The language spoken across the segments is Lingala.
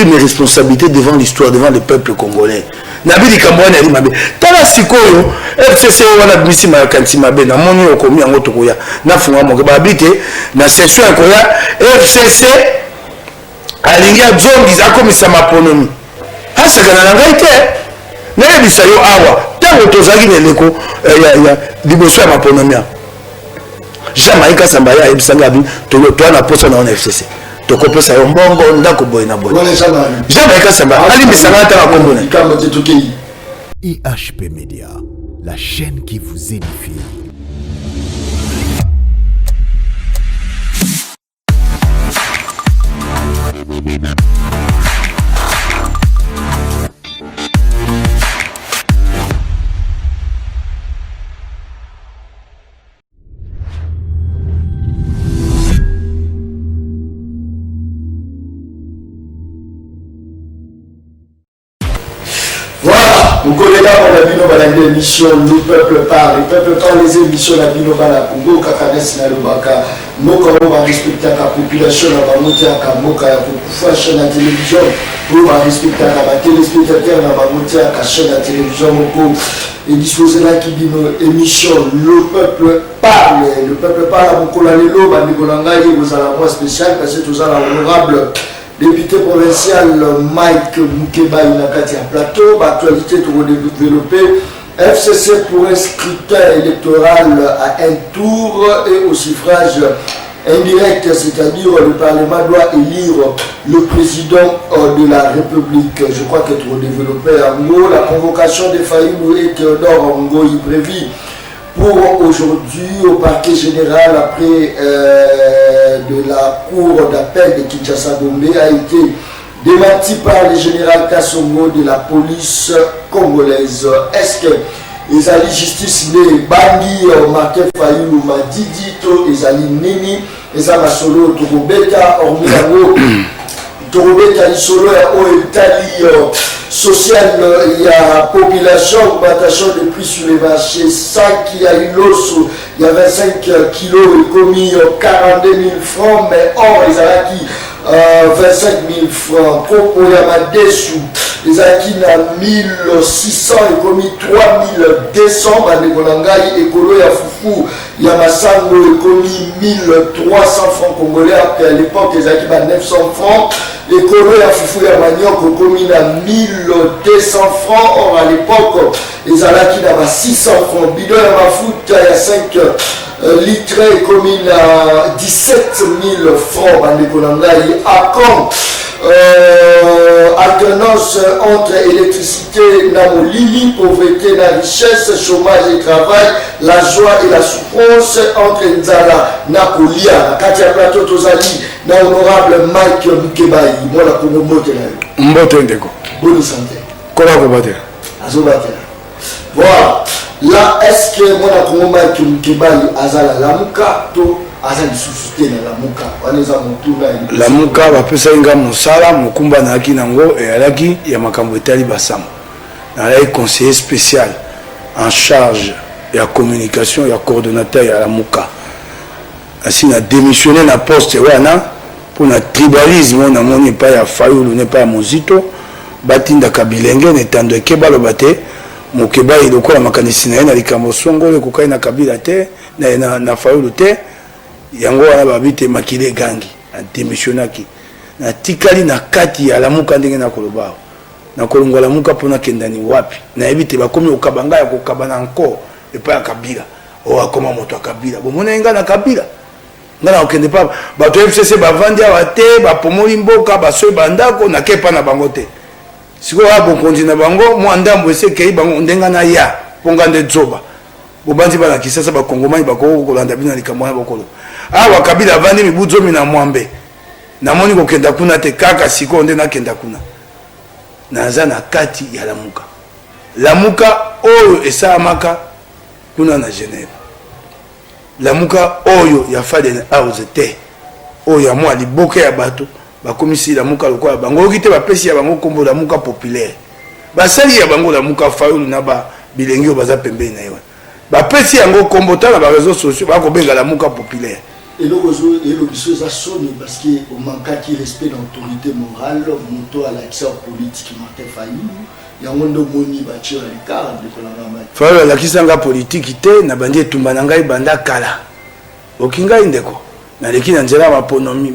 pris mes responsabilités devant l'histoire, devant le peuple congolais. Nabili Kambouane Ali Mabe. Tala sikoyo, FCC wana bimisi makanti mabe na moni okomi yango tokoya. Na funga mo ba habite na section akoya FCC alingia zongi za komisa maponomi. Hasa kana na ngai te. Na bisa yo awa. Tango tozaki neleko ya liboso ya maponomi. Jamaika Sambaya ebisanga bi to na poso na FCC. Tokopesa yo mbongo ndako boy na boy. Jamaika Sambaya ali bisanga ta makombona. IHP Media, la chaîne qui vous édifie. Vous connaissez la Bino Balande émission, le peuple parle, le peuple parle les émissions, la Bino Balande, Congo, Kakanes, Nalobaka, Moka, on va respecter la population, on va monter à Moka, pour faire chaîne à télévision, on va respecter la téléspectateur, on va monter à chaîne à télévision, et disposer là qui dit nos émissions, le peuple parle, à Mokola Lelo, Banigolangaï, vous allez avoir spécial, parce que tout ça, honorable. Député provincial Mike Mukeba Inakati à plateau, actualité pour développer FCC pour un scrutin électoral à un tour et au suffrage indirect, c'est-à-dire le Parlement doit élire le président de la République. Je crois que pour développer en gros la convocation de Fayou et Théodore Ngo y prévu pour aujourd'hui au parquet général après de la cour d'appel de Kinshasa-Gombe a été démenti par le général Kassongo de la police congolaise. Est-ce que les alliés justice ne Bangui Marqué Fayou Madidi to les alliés Nini les Amasolo Togobeka Ormilango Togobeka Isolo et Italie social, il y a population, augmentation de prix sur les marchés, 5 il y a eu l'os, il y a 25 kilos, il commis 42 000 francs, mais or les acquis 25 000 francs, pour il y a des sous, les acquis à 1600, il commis 3200, Manégolangaï, Ekolo, il y a Foufou, il y a Massango, il commis 1300 francs congolais, après à l'époque les acquis à 900 francs. Les Corées à Foufou et à Manioc ont commis à 1200 francs. Or à l'époque, les Alaki n'avaient 600 francs. Bidon à Mafout, il y a 5 litres et commis à 17 000 francs. À quand alternance entre électricité, Namolili, pauvreté, la richesse, chômage et travail, la joie et la souffrance entre Nzala, Nakolia, Katia Plateau, Tozali, na honorable Mike Mukebai, moi la Congo Mbote. Bonne santé. Comment vous battez? Voilà. Là, est-ce que moi la Congo Mike Mukebai, Azala Lamuka, to Azali Sousouté na Lamuka, Waneza Moutuna. Lamuka, bapesa inga Mosala, Mukumba na Aki Nango, et Alaki, Yamakambo Etali Bassam. Un conseiller spécial en charge de la communication et la coordonnateur à la Mouka. Ainsi, il a démissionné dans le poste pour le tribalisme. On a monné pas à Fayoulou, n'est pas à Mozito. Batinda Kabilenge, n'étant de Keba le Baté. Mon Keba, il est au cours de la mécanisme, il a dit Songo, le Koukaï na Kabila te, na Fayoulou te. Yango a babité Makile Gangi, a démissionné qui. Na Tikali na Kati, à la Mouka na Kolobao. Na kolongo la muka pona kendani wapi na ebite bakomi okabanga ya kokabana encore epa ya Kabila o akoma moto ya Kabila bomona nga na Kabila ngana okende pa bato FCC bavandi awate bapomoli mboka baso bandako na kepa na bango te siko abo konzi na bango mo ndambo esekei bango ndenga na ya ponga nde zoba bobanzi bana kisasa bakongomani bakoko kolanda bina likamwana bokolo awa Kabila vandi mibuzo mina mwambe na moni kokenda kuna te kaka siko nde na kenda kuna naza na kati ya Lamuka. Lamuka oyo esalamaka kuna na Genève. Lamuka oyo ya Faden House te. Oyo ya mwa liboke ya bato bakomisi Lamuka lokola bango kite bapesi ya bango kombo Lamuka populaire. Basali ya bango Lamuka Fayulu na ba bilengi baza pembeni na yo. Bapesi yango kombo tala ba réseaux sociaux bakobenga Lamuka populaire. Et le biso ça sonne parce que au manque de respect d'autorité morale, monto à l'action politique Martin Fayulu, il y a un monde moni bâtir le cadre de la Fayulu la kisanga politique té na bandi tumba ngai banda kala. Okinga indeko. Na leki na nzela maponomi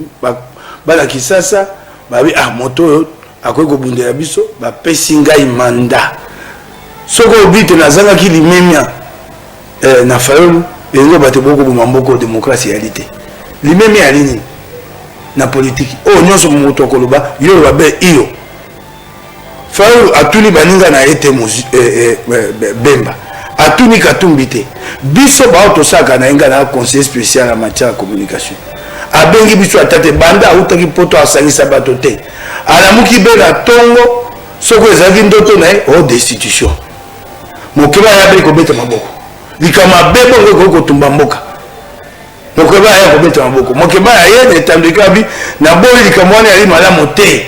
bala kisasa babi moto akoy ko bundela biso ba pesi ngai manda. Soko obite na zanga ki limemia na Fayulu et nous battons beaucoup de démocratie réalité. Lui-même est aligné na politique. Oh nous sommes moto koloba yo ba be iyo. Fayulu atuni baninga na été bemba. Atuni katumbite. Biso ba otosaka na inga na conseiller spécial en matière de communication. Abengi biso atate banda utaki poto asangisa bato te. Alamuki be na tongo soko ezaki ndoto na o destitution. Mokeba ya be ko beta maboko. Likama bebo ko tumba mboka mokeba ya kobeta maboko mokeba ya ne tandika bi na boli likamwani ali malamu te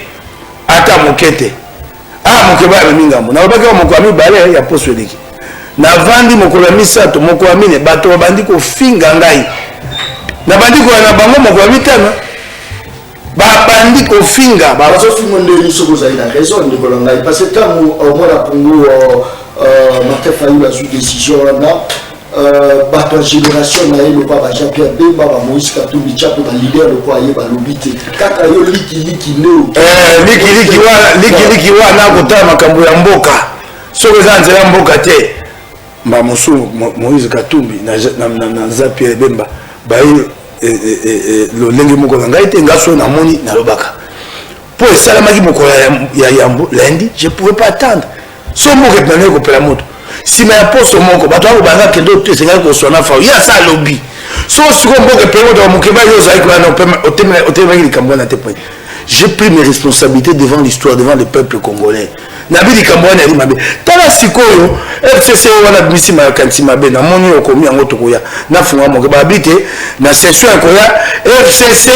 ata mokete mokeba ya mingambo na obaka mokwami bale ya poso liki na vandi mokola misato mokwami ne bato bandi ko finga ngai na bandi ko na bango mokwami tana ba bandi ko finga ba so fingo ndeli soko zaida raison de kolongai parce que quand au moins la Congo Martin Fayulu a sous décision là bato génération na yelo pa ba Jean-Pierre Bemba ba Moïse Katumbi chapo ba leader le quoi yeba lobité kaka yo liki no liki wa na kota makambo ya mboka soko za nzela mboka te mba musu Moïse Katumbi na Jean-Pierre Bemba ba lo lengi moko ngai te ngaso na moni na lobaka po esalamaki moko ya yambo lundi je pouvais pas attendre so moko epena ko pela moto sima ya poso moko bato abo banga kendo te senga ko sona fa ya sa lobby so siko moko epena moto mokeba yo za ikona no otema likambo na te point j'ai pris mes responsabilités devant l'histoire devant le peuple congolais na bi likambo na ali mabe tala sikoyo FCC wana bimisi ma kanti mabe na moni okomi yango tokoya na funga moko ba bite na session akoya FCC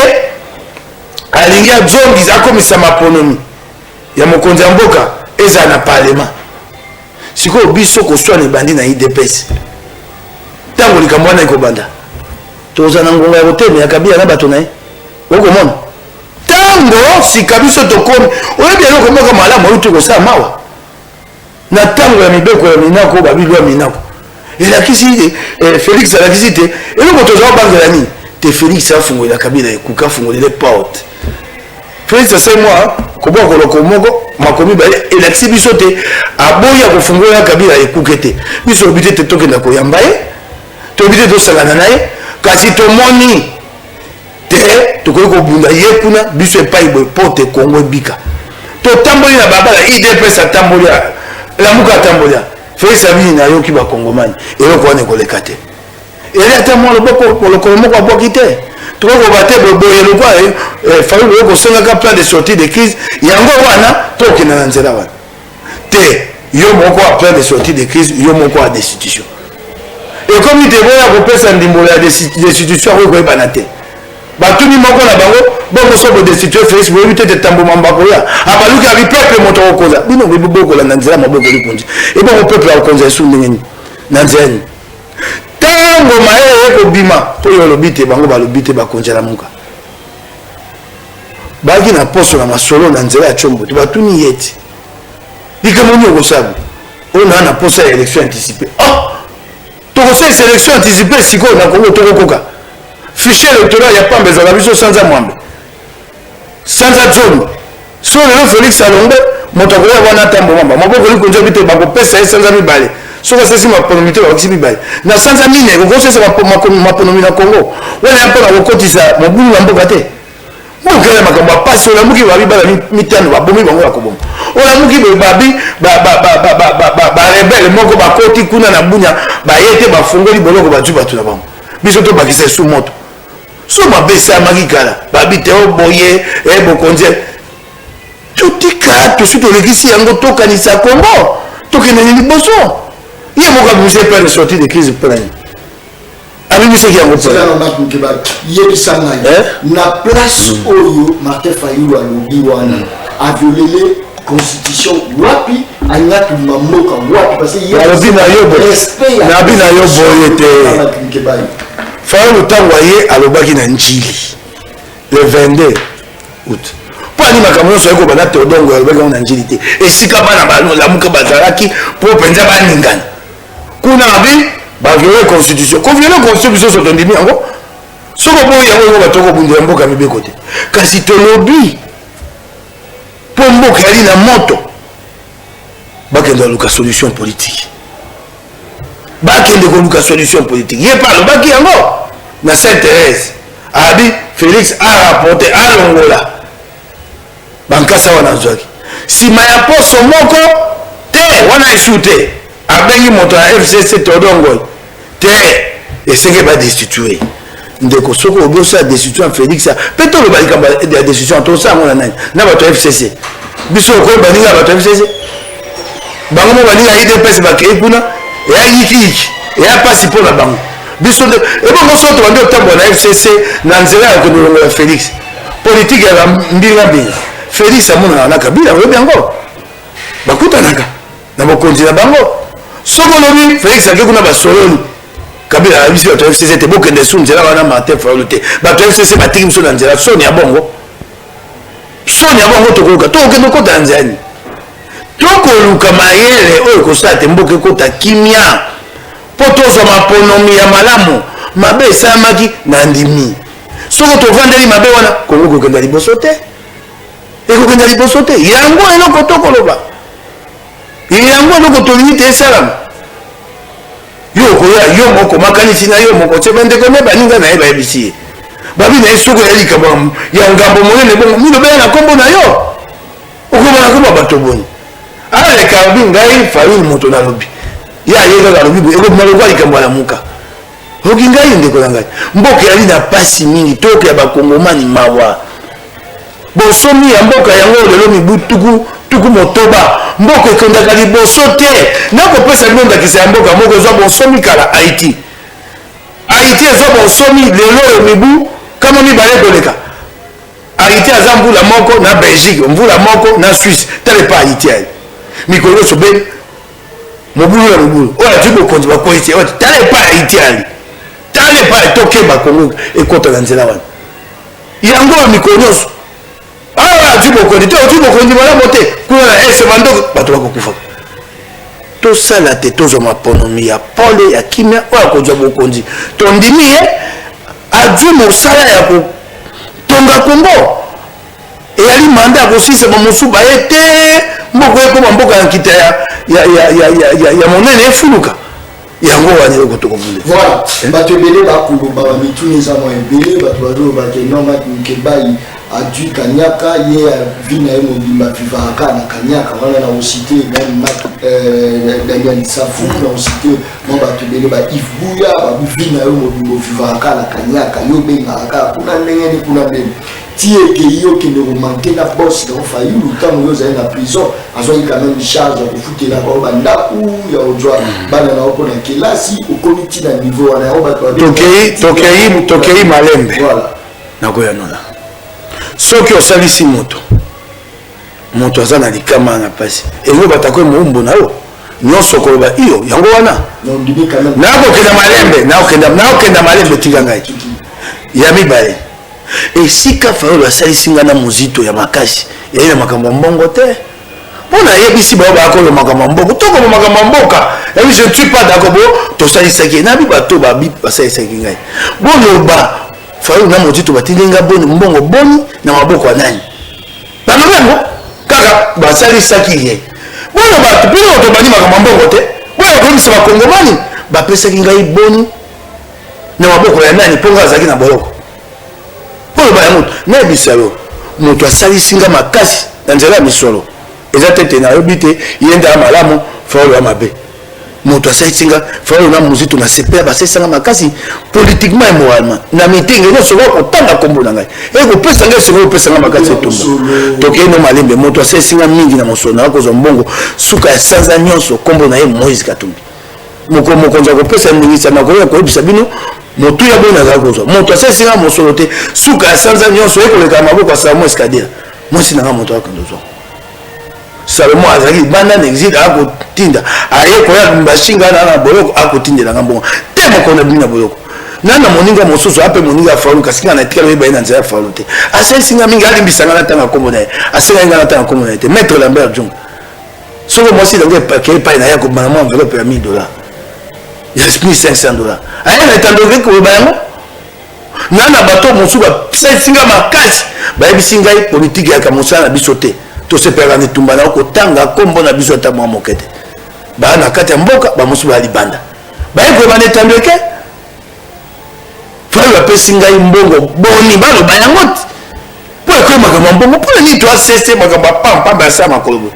alingia zongi za komisa maponomi ya mokonzi ya mboka eza na parlement siko biso ko swa ne bandi na IDPS tango likambo na ikobanda toza na ngonga ya hoteli ya kabila na bato na ye okomona tango sika biso tokomi oyebi eloko moko malamu oyo tokosa mawa na tango ya mibeko ya minako babilwa minako elakisi Félix alakisi te eloko toza obangela nini te Félix afungolela kabila ekuka afungolele porte Félix c'est moi kobo koloko moko makomi bale elakisi biso te aboya kofungolela kabila ekuke te biso obite te tokenda koyamba ye tobite tosangana na ye kasi tomoni te tokoki kobunda ye kuna biso epai boye porte Kongo ebika totamboli na babala IDPS atamboli lamuka atamboli Félix abini na yoki bakongomani eloko wana ekoleka te ele ata mwa lokolo moko abwaki te tokoko bate boye lokwa Fayulu okosengaka plan de sortie de crise yango wana tokenda na nzela wana te yo moko a plan de sortie de crise yo moko a destitution ekomi te boya kopesa ndimbola ya destitution akoki koyebana te batuni moko na bango bongo so bodestitue Félix boyebi te te tamboma mbakoya abaluki abi peuple moto akokonza bino bobokola na nzela maboko likunzi ebongo peuple akokonza esu ndenge nini na nzela nini tango mayele ekobima oyo olobi te bango balobi te bakonzela muka baki na poso na masolo na nzela ya chombo te batuni ye ti likambo nini okosala oyo na poso ya élection anticipée tokosalisa élection anticipée sikoyo na Kongo tokokoka fichier électoral ya pamba ezala biso sanza mwambe sanza zomi so lelo Félix alongo moto akoya wana tambo mamba maboko likonzi obi te bakopesa ye sanza mibale soki asesi maponomi te bakokisi mibale na sanza mine kokosesa maponomi na Kongo wana ya mpona kokotisa mobulu na mboka te mokele makambo apasi olamuki babi bana mitano babomi bango ya koboma olamuki babi barebele moko bakoti kuna na bunya baye te bafungoli boloko bazwi bato na bango biso tobakisa esu moto so babesamaki kala babi te oboye bokonzi totika tosi tolekisi yango tokanisa Kongo tokende liboso ye moko abimisa plan de sortie de crise mpona nini abimisaki yango yebisanga na place oyo Martin Fayulu alobi wana aviolele constitution wapi anyaki mamoka wapi parce que nabi na yo boye te Fallait le temps voyer à l'obaki na Njili le 22 août. Pour aller makambo so ko bana Théodongo ya l'obaki na Njili te. Et si ka bana ba la muka bazalaki pour penza ba ningana. Kuna abi ba violer constitution. Ko violer constitution so tondimi yango. Soko boye yango ba toko bundu mboka mibe côté. Kasi to lobby pour mboka ali na moto. Ba kenda luka solution politique. Bakende koluka solution politique. Yé pas le baki yango na Sainte-Thérèse. Abi Félix a rapporté à Longola. Bankasa wana zwaki. Si maya poso moko te wana échouté. Abengi moto à FCC Todongo. Te esenge ba destituer. Ndeko soko obosa destituer Félix. Peto le balika ba destitution to ça ngona nani. Na ba to FCC. Biso ko baninga ba to FCC. Bango mo baninga IDPS ba ke kuna. Et à Yiki, et à passer pour la banque. Et bon, on s'en trouve au temps de FCC, Nanzela et Félix. Politique, il y a un bien. Félix, à mon Kabila, il y a un go. Bakuta Naka, dans mon continent Bango. Sokonomi, Félix, avec une solo. Kabila, a vu si votre FCC était beaucoup de sous, Nzela, on a maté, faute. Votre FCC, ma team sur Nanzela, Sonia Bongo. Sonia Bongo, Tokoka, Tokoka, Tanzanie. Toko luka mayele oyo kosate mboke kota kimia potozo maponomi ya malamu mabe samaki na ndimi soko to vandeli mabe wana kongo kenda liboso te eko kenda liboso te yango eloko toko loba yango eloko tolingi te salam yo ko yo moko makanisi na yo moko tsebende ko meba ninga na eba ebisi babi na esoko ya likabam ya ngambo monene bongo mino be na kombo na yo okobana ko bato boni ale kabi ngai fayu moto na lobi ya yega ga lobi ego malogwa likambo la muka hoki ngai ndeko ngai mboka yali na pasi mingi toke ya bakongomani mawa bosomi ya mboka yango lelo mibutuku tuku motoba mboka ekondaka liboso te nako pesa libonda kisa ya mboka moko ezwa bosomi kala Haïti ezwa bosomi lelo mibu kama mibale koleka Haïti aza mbula moko na Belgique mbula moko na Suisse tele pa Haïti ali mikolo sobe mobulu ya mobulu oya tibo konzi ba koiti oya tale pa Haïti ali tale pa toke ba Kongo ekota na nzela wana yango mikolo so oya tibo konzi bala mote kuna ese bando bato bakokufa to sala te tozo maponomi ya pole ya kimia oya kozwa bokonzi tondimi adu mosala ya ko tonga Kongo eyali manda ya kosisa bamosuba ete mboko ekoma mboka ya kita ya monene efuluka yango wana eloko tokovule voilà bato ebele bakoloba bamituni eza mwa ebele bato bazolobaka enormati nkebai adu kanyaka ye vi na ye mobimba vivaka na kanyaka wana na osite Daniel Safu na osite mwa bato ebele ba Yves Buya bavi na ye mobimba vivaka na kanyaka yo bengaka kuna ndenge ni kuna ndenge tieke yo kende romanke na boss na Fayulu tango yo zali na prison azoi quand même charge ya kufutela ba bandaku ya ojwa bana na oko na kelasi okomiti na niveau wana yo bato tokei malembe voilà nakoya nona soki osalisi moto aza na likama na pasi eloko batako moumbo na yo nyonso koloba iyo yango wana nakokenda malembe tika ngai ya mibale esika Fayulu asalisi nga na mozito ya makasi yali na makambo mbongo te mpona yebisi bao bakolo makambo mbongo tokolo makambo mboka yabi je ne suis pas d'accord bo tosalisaki nabi bato basalisaki ngai boloba Fayulu na mozito batilinga boni mbongo boni na maboko ya nani banobengo kaka basalisaki ye boloba bino tobani makambo mbongo te boyo koyebisa bakongomani bapesaki ngai boni na maboko ya nani mpo nga azalaki na boloko oyo baya moto nayebisa yo moto asalisi nga makasi na nzela ya misolo eza tete nayobi te ye nde ya malamu Fayulu ya mabe moto asalisi nga Fayulu na mozito na sepela basalisa nga makasi politiquement et moralement na mitenge nyonso bakotanga kombo na ngai ekopesa ngai sikoyo opesa nga makasi etumba tokei no malembe moto asalisi nga mingi na mosolo nakozwa mbongo suka ya sanza nyonso kombo na ye Moïse Katumbi mokonzi akopesa ndingisa nakoya koyebisa bino motu ya bona za kozwa moto asesinga mosolo te suka ya sanza nyonso ekoleka maboko ya Salomo Eskadira mwasi nanga moto akondozwa Salomo azali banda na exil akotinda aye koya mbashinga na boloko akotindela nga mbongo te mokonda bina boloko nana moninga mosusu ape moninga faulu kasi ngana etikala oyeba ye na nzela ya faulu te asalisi mingi alimbisanga na ntango akombo na ye asengai nga na ntango akombo na ye te maître Lambert Djung soko mwasi dango epake epai na ye akobana mwa enveloppe ya $1000 ya $1500 aye na etandoke koyeba yango nana bato mosusu basalisinga makasi bayebisi ngai politike yaka mosala na biso te tosepelaka netumba na okotanga kombo na biso ata mwa moke te baa na kati ya mboka bamosusu baya libanda bayekoyeba na etandoke fali bapesi ngai mbongo boni baloba yango te mpo ekoye makambo ya mbongo mpona nini to asese makambo ya pampamba ya sa makolo boye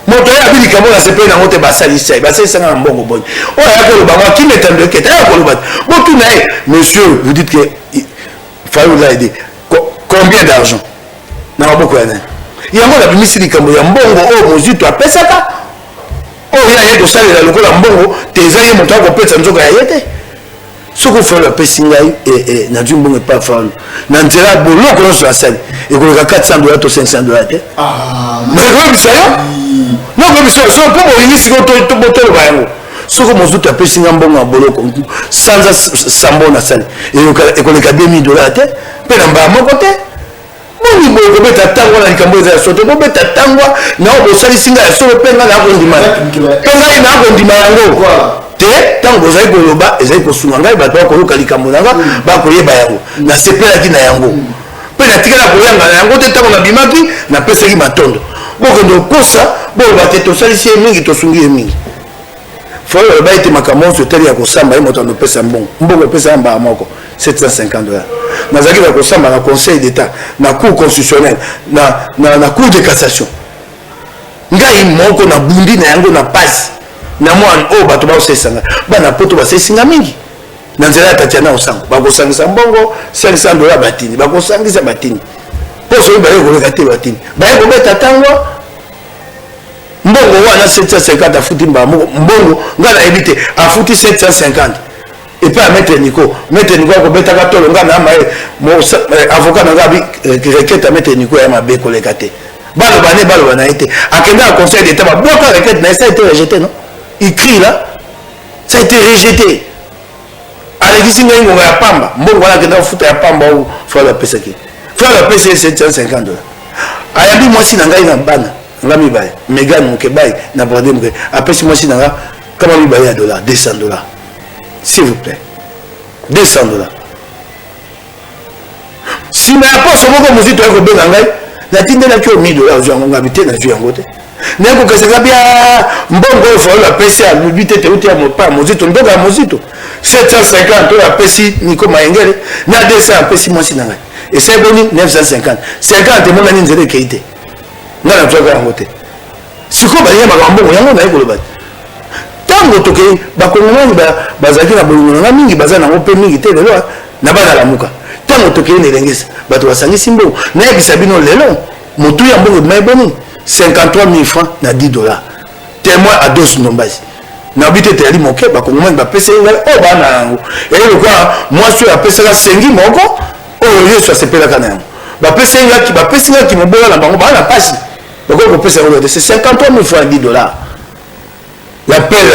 moto oyo abi likambo na sepeli nango te basalisa ye basalisanga na mbongo boni oyo ayaki oloba ngo akimi etandoke te ayaki oloba te botuna ye monsieur vous dites que fali oza aide combien d'argent na maboko ya nani yango nabimisi likambo ya mbongo oyo mozito apesaka oyo ye aye kosalela lokola mbongo te eza ye moto akopesa nzoka ya ye te soki faulu apesi ngai nazwi mbongo epa faulu na nzela ya boloko nyonso asali ekoleka $400 to $500 te nakoyebisa yo nakoyebisa yo so mpo bolingi sikoyo toloba yango soki mozutu apesi nga mbongo ya boloko sanza sambo nasali ekoleka $2000 te mpe na mbala moko te boni boye kobeta tangwa na likambo eza ya so te kobeta tangwa nao bosalisi ngai ya solo mpe ngai nakondima mpe ngai nakondima yango te ntango bozali koloba ezali kosunga ngai bato bakoluka likambo na nga bakoyeba yango nasepelaki na yango mpe natikala koyanga na yango te ntango nabimaki napesaki matondo bokende okosa boloba te tosalisi ye mingi tosungi ye mingi folo oloba ete makambo nyonso etali ya kosamba ye moto anopesa mbongo epesa ya mbala moko $750 nazalaki na kosamba na conseil d'état na cour constitutionnelle na cour de cassation ngai moko na bundi na yango na pasi na mwana oyo bato baosalisanga bana poto basalisinga mingi na nzela ya Tatiana Osango bakosangisa mbongo $500 batini bakosangisa batini mpo soki baye koleka te batini baye kobeta tangwa mbongo wana 750 afuti mbala moko mbongo ngai nayebi te afuti 750 epe ya maître Nico akobetaka tolo ngai na maye avocat na ngai abi rekete ya maître Nico ya mabe koleka te baloba na ye te akendaka conseil d'état babwaka rekete na ye ça a été rejeté non écrit là ça a été rejeté alekisi ngai ngonga ya pamba mbongo wana akendaka futa ya pamba oyo fala apesaki fala apesi ye $750 ayambi mwasi na ngai na bana nga mibale Megan Mokebai na Brode Moke apesi mwasi na nga kama mibale ya $200 s'il vous plaît $200 nsima ya poso moko mozito ya kobenga ngai natindelaki yo $1000 ozwi yango ngabi te nazwi yango te nakokesaka bia mbongo oyo faulu apesi alubi te teuti ya mopa mozito ndoko ya mozito 750 oyo apesi Niko Mayengele na 200 apesi mwasi na ngai esai boni 950 50 emonani nzela ekei te ngai nazwaka yango te sikoyo baliyamaka mbongo yango naye koloba te ntango tokei bakongomani bazalaki na bolingo na nga mingi baza nango mpe mingi te lelo na bana lamuka ntango tokei na elengisa bato basangisi mbongo nayebisa bino lelo motu ya mbongo ebima eboni 53 000 francs na $10 témoin à dos nombasi na bité teli moke bakongomani bapesa ngai o bana yango et lokola mwasi oyo apesaka sengi moko oyo yesu asepelaka na yango bapesa ngai ki mobola na bango bana pasi bakoki kopesa yango te c'est 53 000 francs $10 l'appel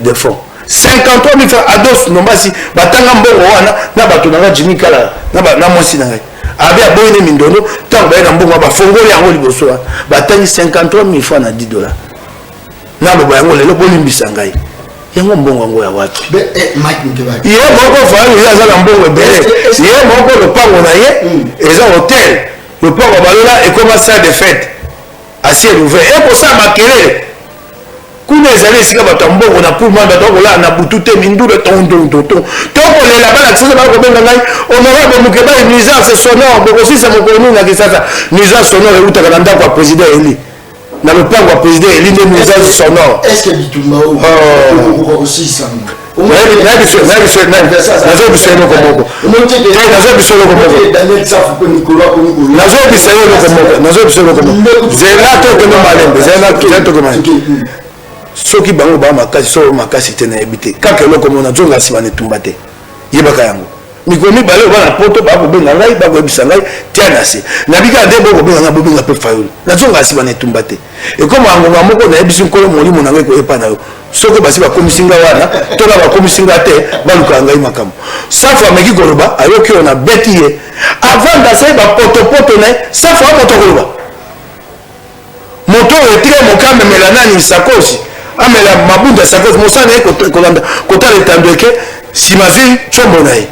de fonds 53 000 francs à dos nombasi batanga mbongo wana na bato na nga Jimmy Kala na mwasi na ngai abi aboyine mindono ntango baye na mbongo bafongoli yango liboso wana batangi 53 000 francs na $10 naloba yango lelo bolimbisa ngai yango mbongo yango ya wapi ye moko faali ye aza na mbongo ebele ye moko lopango na ye eza hotel lopango balola ekoma salle de fête à ciel ouvert ekosala makelele kuna ezali esika bato ya mbongo na pulma bato bakolala na butu te mindule tontontonton tokolela balakisasa bakobenga ngai honorable Mokebai nuisance sonore bokosisa mokolo nini na Kinshasa nuisance sonore eutaka na ndako ya président Eli na lopango ya président Eli nde nuisance sonore nazobisa eloko moko zela tokende malembe zela tokende malembe soki bango ba makasi so makasi te na ebite kaka eloko mona zonga sima ne tumba te yebaka yango mikomi bale bana poto ba ko benga ngai ba ko ebisa ngai tiana se na bika de bo ko benga ngai bo benga pe fayulu na zonga sima ne tumba te e comme angonga moko na ebisi nkolo molimo na ngai ko epa na yo soko basi ba komisinga wana to na ba komisinga te baluka ngai makambo safa meki koloba ayoki on a beti ye avant d'asser ba poto na safa moto koloba moto etire mokame melanani sakosi amela mabunda sakosi mosana kolanda kota letando ke simazi chombo na ye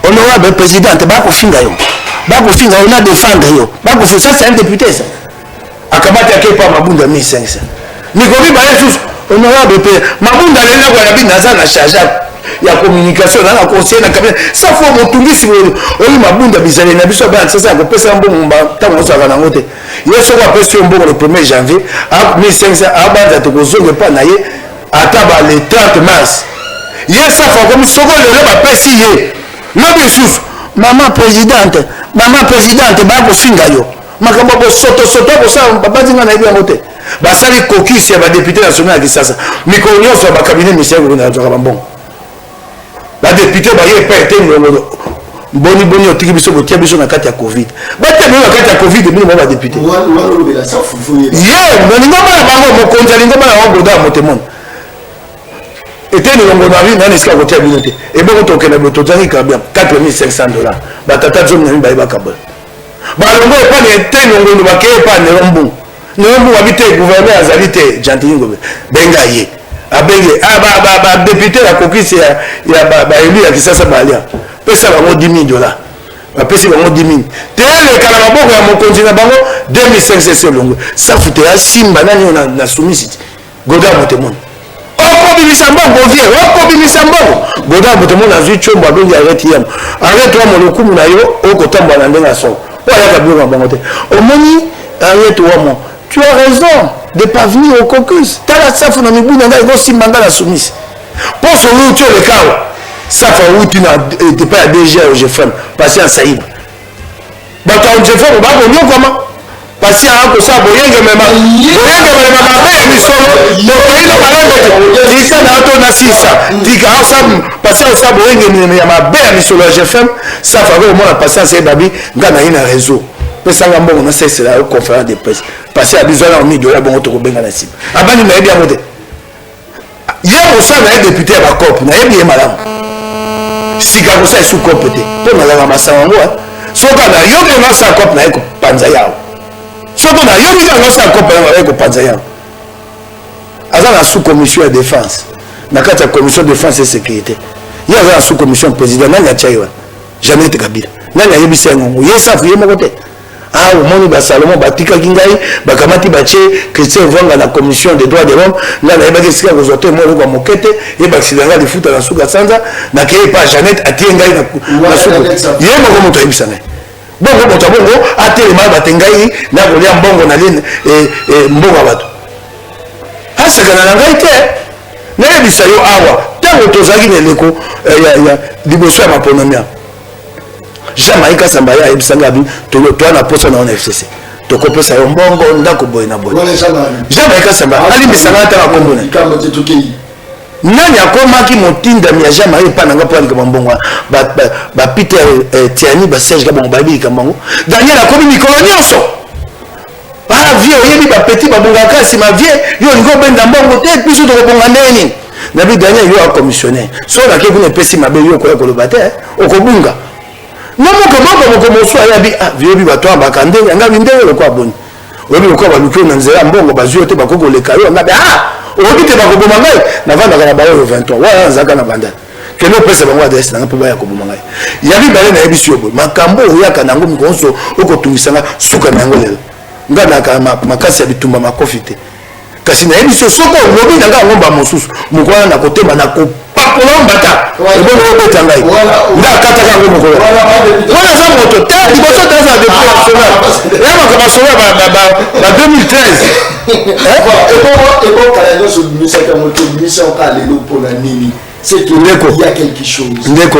honorable présidente ba kofinga yo on a défendre yo ba ko ça c'est un député ça akabati akepa mabunda 1500 nikobi ba yesus honorable pe mabunda lena kwa nabi naza na charge ya communication na conseil na cabinet ça faut motungisi oli mabunda bizale na biso ba sasa ko pesa mbongo ba tango so kana ngote yeso kwa pesa mbongo le 1er janvier a 1500 abanda to kozonga pa na ye ataba le 30 mars yesa fa comme soko le ba pesi ye no bisus maman présidente ba ko singa yo makambo ko soto ko sa babazinga na ibia ngote basali kokisi ya ba député national ya Kisasa mikolo nyonso ba cabinet ministère ko na nzoka bambongo ba député ba ye pete boni otiki biso botia biso na kati ya covid bate biso na kati ya covid bino ba député ningo bana bango mokonzi ningo bana wango da motemon eteni longo na vie nani sika kotia bino te eboko tokena botozaki kabia $4500 batata zomi na mi ba kabala balongo epani eteni longo ba ke epani rombu nombu wabite gouverneur azali te Gentil Ngobe benga ye abenge ba député la kokisi ya ba élu ya Kisasa balia pesa bango $10,000 ba pesi bango 10,000 te le kala maboko ya mokonzi na bango 2500 selongo ça fute ya simba nani na soumisiti goda motemon okobimisa mbongo vie okobimisa mbongo goda motemon azwi chombo abenge arrête yam arrête wa molokumu na yo okotamba na ndenga so oya kabiro bango te omoni arrête wa mo tu as raison de pas venir au caucus. Tu as la safo na mibu nanga ego simbanga la soumise. Pour ce où tu es le cas, safo où tu n'es pas à DG au GFM, passer en Saïd. Bah tu as un GFM, bah bon mieux comment? Passer à un peu ça, boyenge même mais solo, donc il a pas il s'en a ton assise ça. Tika ensemble, passer à ça boyenge mais ya ma belle mais solo GFM, ça va vraiment la passer à Saïd babi, ngana ina réseau. Pesanga mbongo na cesse la conférence de presse passer à besoin en $1,000 bon to benga na cible abani na bien moté hier au sein na député ba cop na bien madame sika ko sai sous copete pour na la masango soka na yo ke na sa cop na ko panza yao soka na yo ke na sa cop na ko panza yao azana sous commission de défense na kata commission de défense et sécurité il y a la sous commission président na nya chaiwa jamais te kabila na nya yebisa ngo yesa fuye mo kote ah au monde ba Salomon batika kingai bakamati bache Christian Vanga la commission des droits de l'homme là na ebaki sika ko zote mo ko mokete e baksidanga de futa na suka sanza na ke pa Janet atiengai na suka yema ko moto ebisana bongo moto bongo atelema batengai na ko lia mbongo na line mbongo bato hasa kana ngai te na ebisa yo awa tango tozaki neleko ya liboso ya maponomia Jamaïca Sambaya ebisanga bi to na posa na FCC to kopesa yo mbongo ndako boy na boy Jamaïca Sambaya ali bisanga ta kombo na nani akomaki motinda mi ya Jamaïca pa nanga pa ngamba mbongo ba Peter Tiani ba Serge Kabongo ba bi kambango Daniel akomi mikolo nyonso ba vie oyebi ba petit ba bonga kasi ma vie yo ngo benda mbongo te biso to bonga neni na bi Daniel yo a commissionnaire so na ke kuna pesi mabe yo ko kolobate okobunga non moko mosu aya bi viebi bato bakande nga bindele lokwa boni obi lokwa baluki na nzela mbongo bazio te bakoko leka yo nga obi te bakoboma ngai na vanda kana ba 23 wala nzaka na banda keno pesa bango adresse na mpo ya koboma ngai yabi bale na ebisi obo makambo oyaka nango mikonso okotungisanga suka nango lelo nga na kama makasi ya bitumba makofite kasi na ebisi soko lobi na nga ngomba mosusu mukwana na kotema na ko pakolambata ebongo obeta ngai ndakata kango mokolo wana za moto te liboso taza depuis national ya makaba sola ba 2013 ebo kala nyonso bimisaka moto bimisa okala lelo mpona nini c'est qu'il y a quelque chose ndeko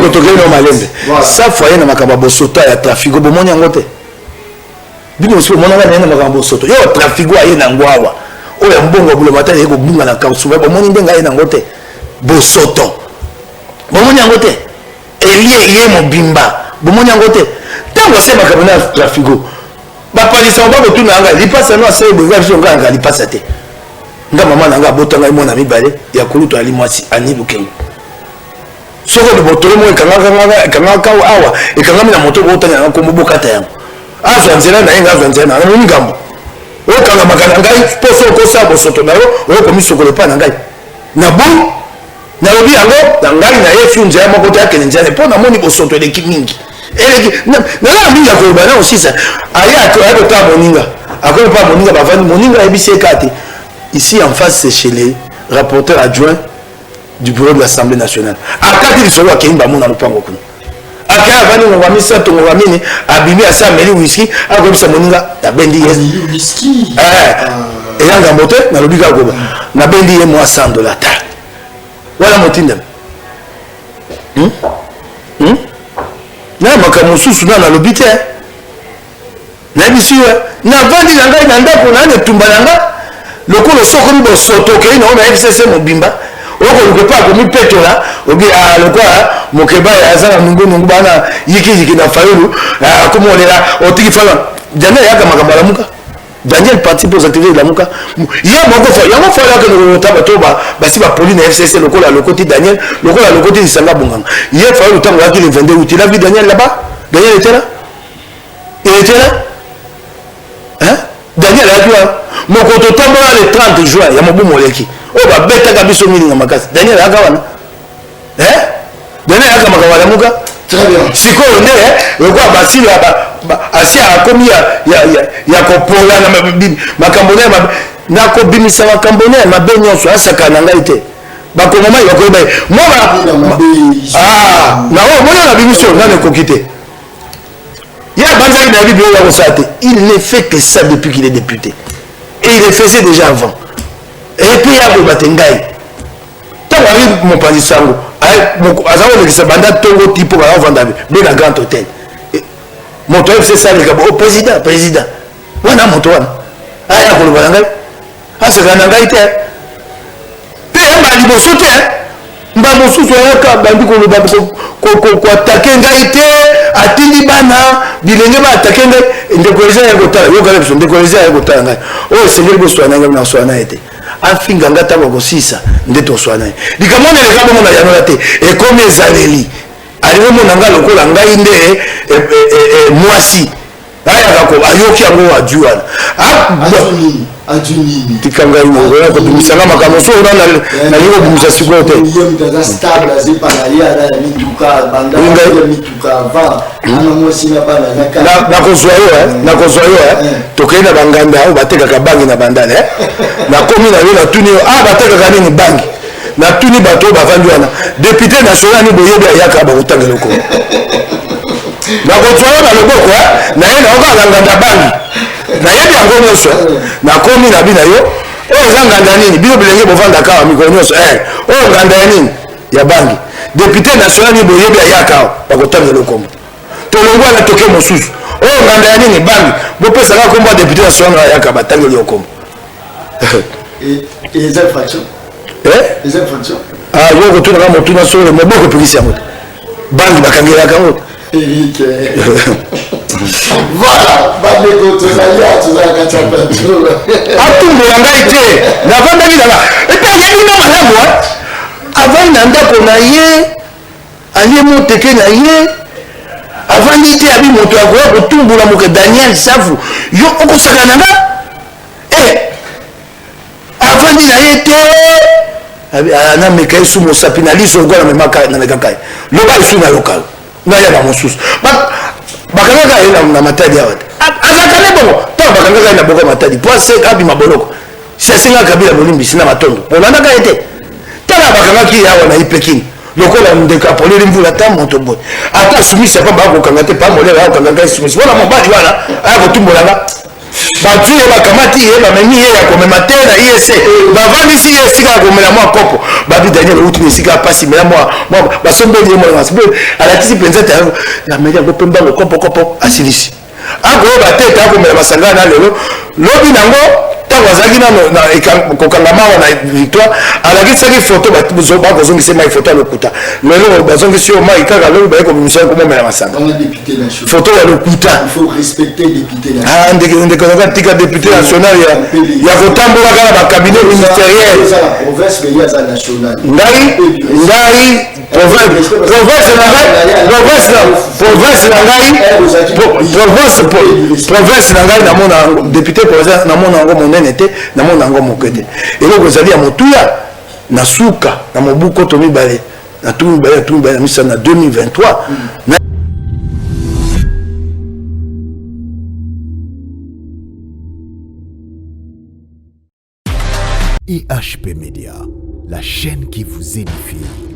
tokeno malembe sa foye na makaba bosoto ya trafic bomoni yango te bino sio mona na na makaba bosoto yo trafic aye na ngwawa oya mbongo bulo matali eko bunga na kausuba bomoni ndenga ye nango te bosoto bomoni yango te elie ye mobimba bomoni yango te tango se makaba na trafic ba balisa ba ko tuna nga lipasa no ase bonga biso nga lipasa te nga mama nanga botanga mona mibale ya kuluto ali mwasi ani bukeng soko de botolo mo kanga ka awa ekanga mina moto botanga na ko mobokata yango afa nzela na nga afa nzela na ngambo o kanga makana ngai poso ko sabo soto na yo o ko misoko le pa na ngai na bon na lobi yango na ngai na ye funze ya moko ta kene nzela po na moni bosoto de kimingi na la mingi ya ko bana aussi ça aya to ya to moninga akon pa moninga ba vandi moninga ebise kate ici en face c'est chez les rapporteurs adjoints du bureau de l'Assemblée nationale akati lisolo akimba mona lupango kuna akaya vani ngo wamisa to ngo wamini abimi asa meli whisky akobisa moninga ya bendi yes whisky eyanga mote na lobika goba na bendi ye mo $100 ta wala motinda na makambo susu na lobi te na bisi we na vandi na ngai na ndako na ne tumba na nga lokolo soko ni bosoto ke na ona FCC mobimba oko lukepa ko mi petola obi a lokwa mokeba ya zana nungu bana yiki na fayulu akomolela otiki fala Daniel yaka makambo la muka Daniel participe aux activités de la muka ya moko fa ya moko fa que no taba toba basi ba poli na FCC lokola lokoti Daniel lokola lokoti Isanga Bonganga ya fa lutango yaki le 22 août il a vu Daniel là-bas Daniel était là hein Daniel a dit moko to tambola le 30 juin ya mobu moleki o ba beta kabiso mininga makasi Daniel aka wana Daniel aka makawala muka très bien siko nde kwa basi asi akomi ya kopola na makambo na kobimisa makambo na mabe nyonso asaka na ngai te bakongoma bakoyeba mona na biso ngane koki te ya banzaki na bibi oyo akosala te il ne fait que ça depuis qu'il est député et il le faisait déjà avant et puis ya koyeba te ngai ntango ari mopanzi sango aza kolekisa banda tongo tipo baavanda be na grand hôtel moto FCC aleka bo président wana moto wana aya koloba na ngai aseka na ngai te mpe yamba liboso te mba mosusu ayaka bandi koloba koatake ngai te atindi bana bilenge baatake ngai ndeko eza ya kotala yokala biso ndeko eza ya kotala ngai oyo esengeli boswana ngai na swana ye te afinga nga ntango akosisa nde toswana ye likambo wana eleka bongo na yanola te ekomi ezaleli alingi omona nga lokola ngai nde mwasi ayaka ko ayoki yango adu wana tika ngai mokoya kobimisanga makambo so nalingi kobimisa sikoyo te nakozwa yo tokei na banganda oyo batekaka bangi na bandale nakomi na yo natuni yo batekaka nini bangi natuni bato oyo bavandi wana député national ni boyebi ayaka bakotangela oko nakozwa yo na loboko naye naoka na nganda bangi nayebi yango nyonso nakomi na bino yo oyo eza nganda nini bino bilenge bovandaka wa mikolo nyonso oyo nganda ya nini ya bangi député national ni boyebi ayaka awa bakotangela okombo tolongwa na toke mosusu oyo nganda ya nini bangi bopesaka kombo ya député national ayaka batangeli okombo yo kotunaka motuna solo moboko epekisi yango te bangi bakangelaka yango Eric voilà bandeko tozala kati ya plateau atumbola ngai te navandaki nanga epe ayebi no malamu avandi na ndako na ye alie moteke na ye avandi te abi moto akoya kotumbola moke Daniel Safu yo okosaka nanga avandi na ye te anameka esu mosapi na liso lokola namekaka ye loba esu na lokal naya na mosusu bakangaka ye na matadi awa te azalaka ne bongo ntango bakangaka ye na boko matadi po abima boloko si asengaka kabila bolimbisi na matondo olandaka ye te tala bakangaki ye awa na ye pekini lokola ndeko apoleli mvula ata moto boye ata sumisi apa bakokanga te pamolelo akokangaka ye sumisi wana mobali wana aya kotumbolanga batu ye bakamati ye bamemi ye ya komema te na IEC bavandisi ye esika ya komela mwa kopo babi Daniel outi na esika apasi mela basombeli ye mwana alatisi mpenza te ameli yango mpe mbango kopo asilisi akoyeba te ta akomela masanga na lelo lobi nango ntango azalaki nano kokangama na victoire alakisaki photo bakozongisa mai photo ya lokuta lelo bazongisi yo mai kaka lelo baye komimisa komomela masanga photo ya lokuta ndeko nanga tika député national ya kotambola kaka na bacabinet ministériel ngai province na ngai namona député province namona yango monene te namona yango moke te eloko ezali ya motuya na suka na mobuko to mibale na tu mibale na misa na 2023 IHP Média, la chaîne qui vous édifie.